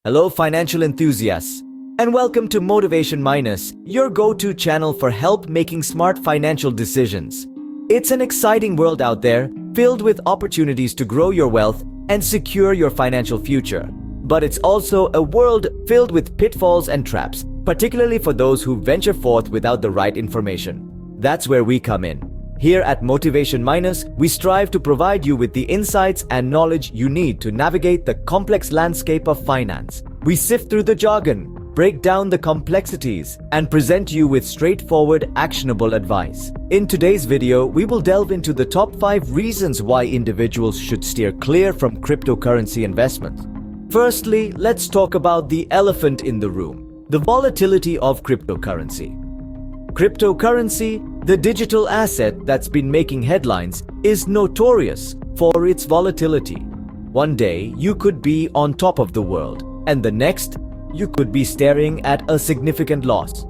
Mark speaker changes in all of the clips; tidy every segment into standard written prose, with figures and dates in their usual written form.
Speaker 1: Hello, financial enthusiasts, and welcome to Motivation Minus, your go-to channel for help making smart financial decisions. It's an exciting world out there, filled with opportunities to grow your wealth and secure your financial future. But it's also a world filled with pitfalls and traps, particularly for those who venture forth without the right information. That's where we come in. Here at Motivation Minus, we strive to provide you with the insights and knowledge you need to navigate the complex landscape of finance. We sift through the jargon, break down the complexities, and present you with straightforward, actionable advice. In today's video, we will delve into the top 5 reasons why individuals should steer clear from cryptocurrency investments. Firstly, let's talk about the elephant in the room, the volatility of cryptocurrency. Cryptocurrency, the digital asset that's been making headlines, is notorious for its volatility. One day, you could be on top of the world, and the next, you could be staring at a significant loss.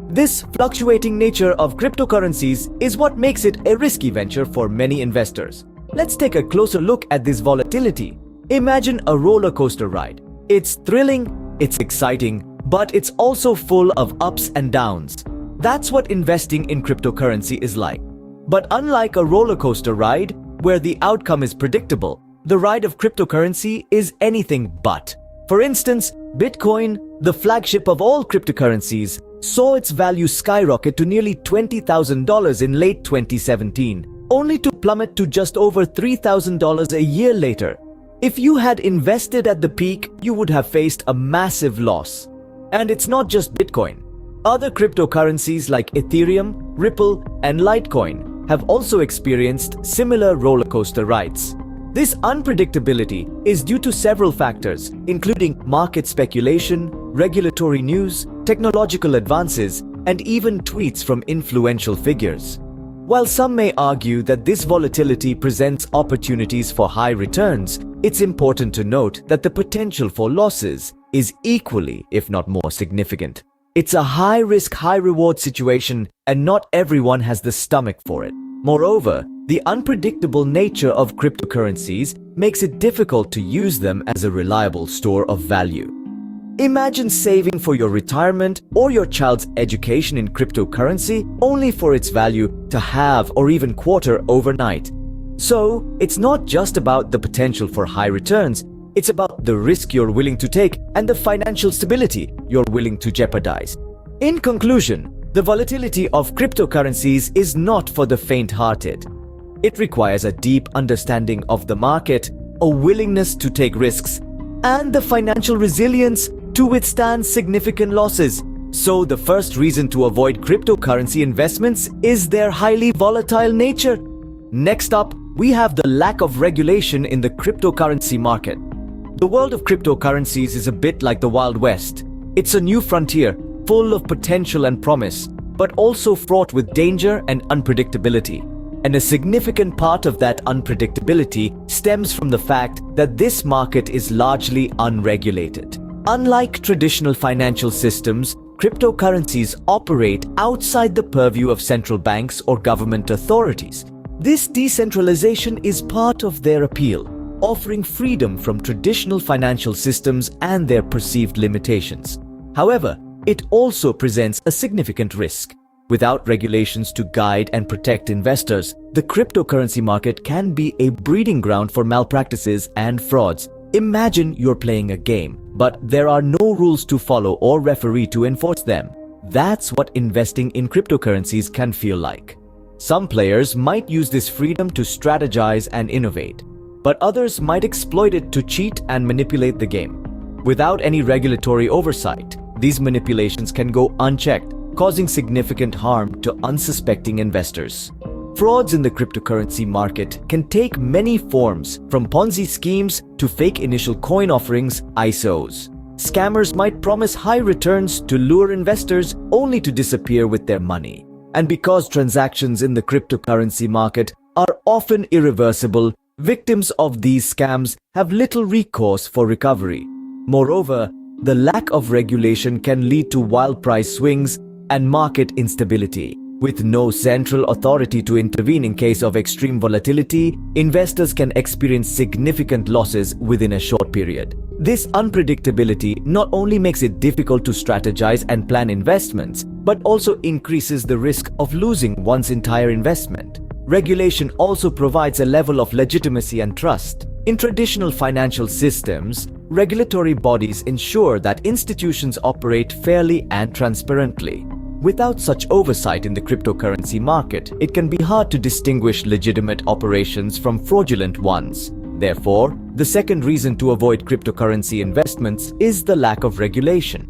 Speaker 1: This fluctuating nature of cryptocurrencies is what makes it a risky venture for many investors. Let's take a closer look at this volatility. Imagine a roller coaster ride. It's thrilling, it's exciting, but it's also full of ups and downs. That's what investing in cryptocurrency is like. But unlike a roller coaster ride, where the outcome is predictable, the ride of cryptocurrency is anything but. For instance, Bitcoin, the flagship of all cryptocurrencies, saw its value skyrocket to nearly $20,000 in late 2017, only to plummet to just over $3,000 a year later. If you had invested at the peak, you would have faced a massive loss. And it's not just Bitcoin. Other cryptocurrencies like Ethereum, Ripple, and Litecoin have also experienced similar roller coaster rides. This unpredictability is due to several factors, including market speculation, regulatory news, technological advances, and even tweets from influential figures. While some may argue that this volatility presents opportunities for high returns, it's important to note that the potential for losses is equally, if not more, significant. It's a high-risk, high-reward situation, and not everyone has the stomach for it. Moreover, the unpredictable nature of cryptocurrencies makes it difficult to use them as a reliable store of value. Imagine saving for your retirement or your child's education in cryptocurrency only for its value to halve or even quarter overnight. So, it's not just about the potential for high returns, it's about the risk you're willing to take and the financial stability you're willing to jeopardize. In conclusion, the volatility of cryptocurrencies is not for the faint-hearted. It requires a deep understanding of the market, a willingness to take risks, and the financial resilience to withstand significant losses. So the first reason to avoid cryptocurrency investments is their highly volatile nature. Next up, we have the lack of regulation in the cryptocurrency market. The world of cryptocurrencies is a bit like the Wild West. It's a new frontier, full of potential and promise, but also fraught with danger and unpredictability. And a significant part of that unpredictability stems from the fact that this market is largely unregulated. Unlike traditional financial systems, cryptocurrencies operate outside the purview of central banks or government authorities. This decentralization is part of their appeal, offering freedom from traditional financial systems and their perceived limitations. However, it also presents a significant risk. Without regulations to guide and protect investors, the cryptocurrency market can be a breeding ground for malpractices and frauds. Imagine you're playing a game, but there are no rules to follow or referee to enforce them. That's what investing in cryptocurrencies can feel like. Some players might use this freedom to strategize and innovate, but others might exploit it to cheat and manipulate the game. Without any regulatory oversight, these manipulations can go unchecked, causing significant harm to unsuspecting investors. Frauds in the cryptocurrency market can take many forms, from Ponzi schemes to fake initial coin offerings, ICOs. Scammers might promise high returns to lure investors only to disappear with their money. And because transactions in the cryptocurrency market are often irreversible, victims of these scams have little recourse for recovery. Moreover, the lack of regulation can lead to wild price swings and market instability. With no central authority to intervene in case of extreme volatility, investors can experience significant losses within a short period. This unpredictability not only makes it difficult to strategize and plan investments, but also increases the risk of losing one's entire investment. Regulation also provides a level of legitimacy and trust. In traditional financial systems, regulatory bodies ensure that institutions operate fairly and transparently. Without such oversight in the cryptocurrency market, it can be hard to distinguish legitimate operations from fraudulent ones. Therefore, the second reason to avoid cryptocurrency investments is the lack of regulation.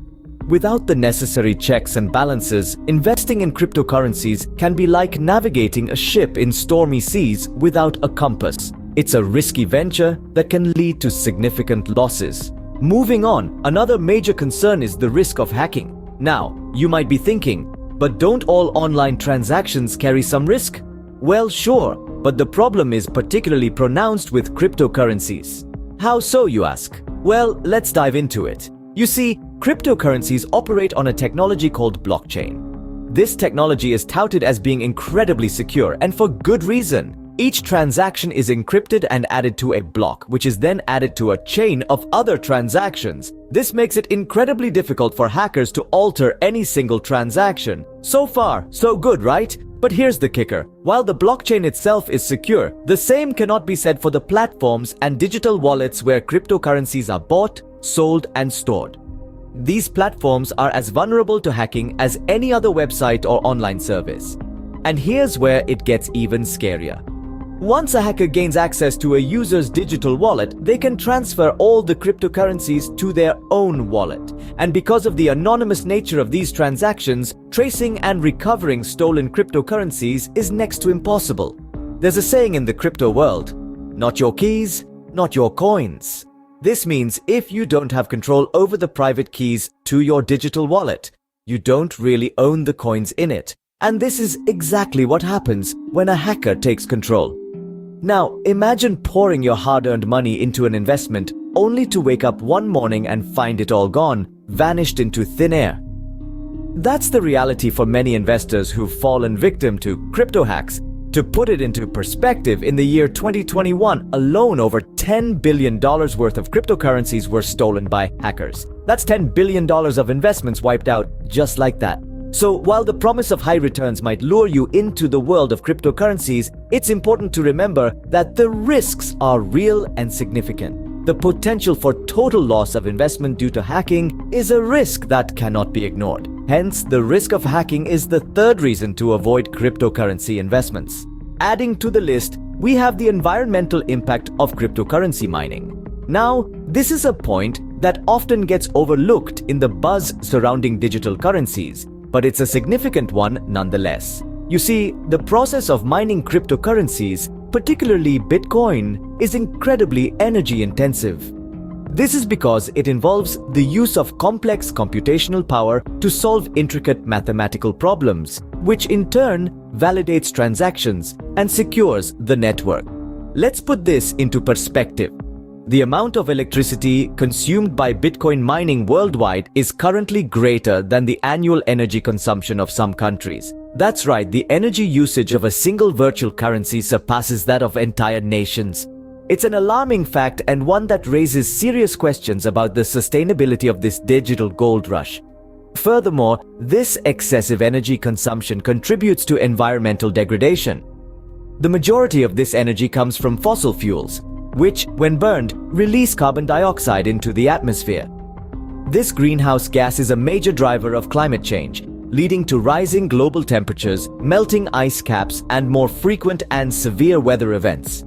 Speaker 1: Without the necessary checks and balances, investing in cryptocurrencies can be like navigating a ship in stormy seas without a compass. It's a risky venture that can lead to significant losses. Moving on, another major concern is the risk of hacking. Now, you might be thinking, but don't all online transactions carry some risk? Well, sure, but the problem is particularly pronounced with cryptocurrencies. How so, you ask? Well, let's dive into it. You see, cryptocurrencies operate on a technology called blockchain. This technology is touted as being incredibly secure, and for good reason. Each transaction is encrypted and added to a block, which is then added to a chain of other transactions. This makes it incredibly difficult for hackers to alter any single transaction. So far, so good, right? But here's the kicker. While the blockchain itself is secure, the same cannot be said for the platforms and digital wallets where cryptocurrencies are bought, sold, and stored. These platforms are as vulnerable to hacking as any other website or online service. And here's where it gets even scarier. Once a hacker gains access to a user's digital wallet, they can transfer all the cryptocurrencies to their own wallet. And because of the anonymous nature of these transactions, tracing and recovering stolen cryptocurrencies is next to impossible. There's a saying in the crypto world, not your keys, not your coins. This means if you don't have control over the private keys to your digital wallet, you don't really own the coins in it. And this is exactly what happens when a hacker takes control. Now, imagine pouring your hard-earned money into an investment only to wake up one morning and find it all gone, vanished into thin air. That's the reality for many investors who've fallen victim to crypto hacks. To put it into perspective, in the year 2021 alone, over $10 billion worth of cryptocurrencies were stolen by hackers. That's $10 billion of investments wiped out just like that. So while the promise of high returns might lure you into the world of cryptocurrencies, it's important to remember that the risks are real and significant. The potential for total loss of investment due to hacking is a risk that cannot be ignored. Hence, the risk of hacking is the third reason to avoid cryptocurrency investments. Adding to the list, we have the environmental impact of cryptocurrency mining. Now, this is a point that often gets overlooked in the buzz surrounding digital currencies, but it's a significant one nonetheless. You see, the process of mining cryptocurrencies, particularly Bitcoin, is incredibly energy intensive. This is because it involves the use of complex computational power to solve intricate mathematical problems, which in turn validates transactions and secures the network. Let's put this into perspective. The amount of electricity consumed by Bitcoin mining worldwide is currently greater than the annual energy consumption of some countries. That's right, the energy usage of a single virtual currency surpasses that of entire nations. It's an alarming fact and one that raises serious questions about the sustainability of this digital gold rush. Furthermore, this excessive energy consumption contributes to environmental degradation. The majority of this energy comes from fossil fuels, which, when burned, release carbon dioxide into the atmosphere. This greenhouse gas is a major driver of climate change, leading to rising global temperatures, melting ice caps, and more frequent and severe weather events.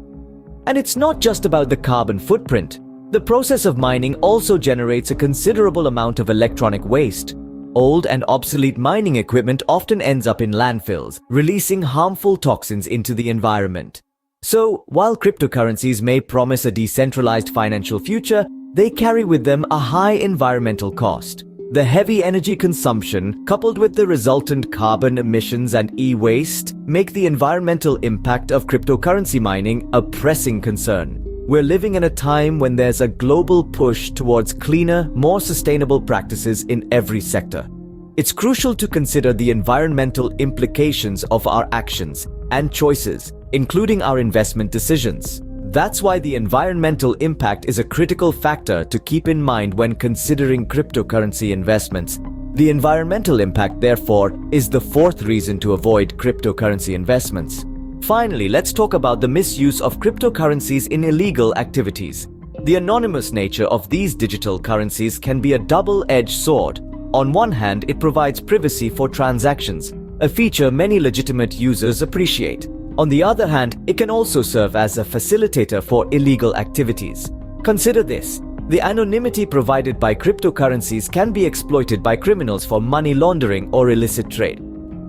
Speaker 1: And it's not just about the carbon footprint. The process of mining also generates a considerable amount of electronic waste. Old and obsolete mining equipment often ends up in landfills, releasing harmful toxins into the environment. So, while cryptocurrencies may promise a decentralized financial future, they carry with them a high environmental cost. The heavy energy consumption, coupled with the resultant carbon emissions and e-waste, make the environmental impact of cryptocurrency mining a pressing concern. We're living in a time when there's a global push towards cleaner, more sustainable practices in every sector. It's crucial to consider the environmental implications of our actions and choices, including our investment decisions. That's why the environmental impact is a critical factor to keep in mind when considering cryptocurrency investments. The environmental impact, therefore, is the fourth reason to avoid cryptocurrency investments. Finally, let's talk about the misuse of cryptocurrencies in illegal activities. The anonymous nature of these digital currencies can be a double-edged sword. On one hand, it provides privacy for transactions, a feature many legitimate users appreciate. On the other hand, it can also serve as a facilitator for illegal activities. Consider this. The anonymity provided by cryptocurrencies can be exploited by criminals for money laundering or illicit trade.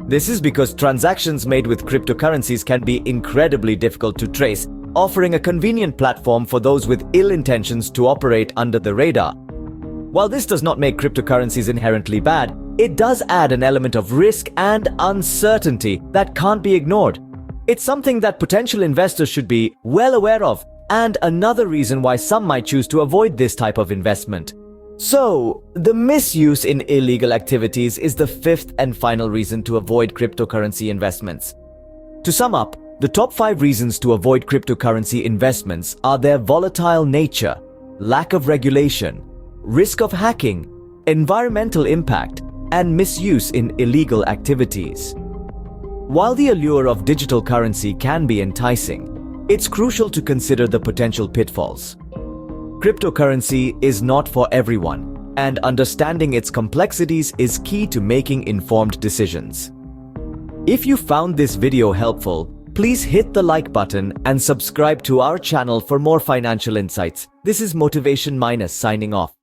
Speaker 1: This is because transactions made with cryptocurrencies can be incredibly difficult to trace, offering a convenient platform for those with ill intentions to operate under the radar. While this does not make cryptocurrencies inherently bad, it does add an element of risk and uncertainty that can't be ignored. It's something that potential investors should be well aware of, and another reason why some might choose to avoid this type of investment. So, the misuse in illegal activities is the fifth and final reason to avoid cryptocurrency investments. To sum up, the top 5 reasons to avoid cryptocurrency investments are their volatile nature, lack of regulation, risk of hacking, environmental impact, and misuse in illegal activities. While the allure of digital currency can be enticing, it's crucial to consider the potential pitfalls. Cryptocurrency is not for everyone, and understanding its complexities is key to making informed decisions. If you found this video helpful, please hit the like button and subscribe to our channel for more financial insights. This is Motivation Minus signing off.